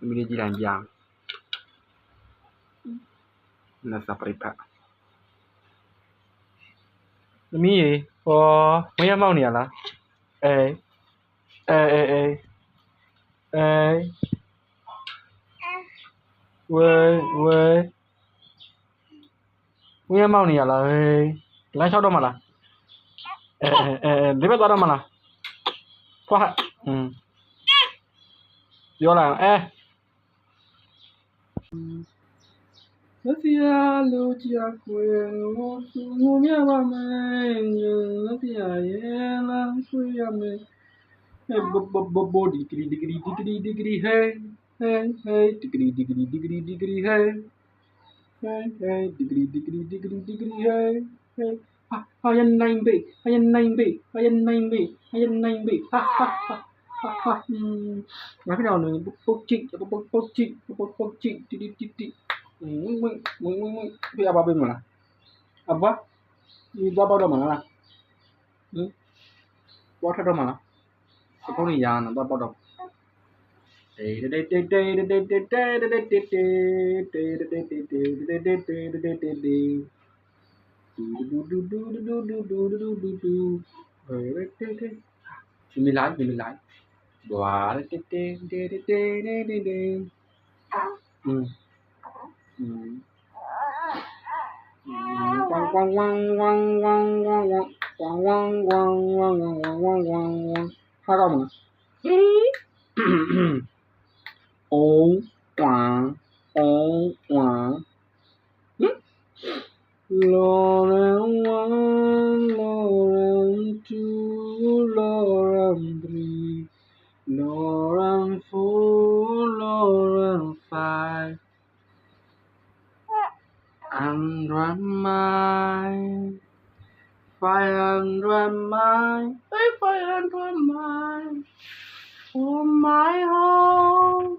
mình đi làm giang là sắp phải bạ mi gì mấy em mau nè là ê ê ê ê ê quê quê mấy em mau nè là ê lấy sao đâu mà là ê ê ê lấy bắt đâu mà là quá vô là ê nó xia lưu chia quê ngô su ngô mía ba mẹ nó xia ye la quê mẹ hey bo bo bo bo digri hey hey hey digri hey hey hey digri hey hey ayan nine be ayan nine be ayan nine be ayan nine be ha nói cái nào này bốc chị đi mình bị apa bên mà apa đi bao đâu mà là bao đâu mà cái con này già nó bao đâu mình lái Wow. Quăng quăng quăng quăng quăng quăng quăng quăng quăng quăng quăng quăng quăng hai con mà ô quăng ô quăng Lorem one, Lorem two, Lorem three, Lorem four, Lorem five. Hundred miles, 500 miles, 500 miles from my home.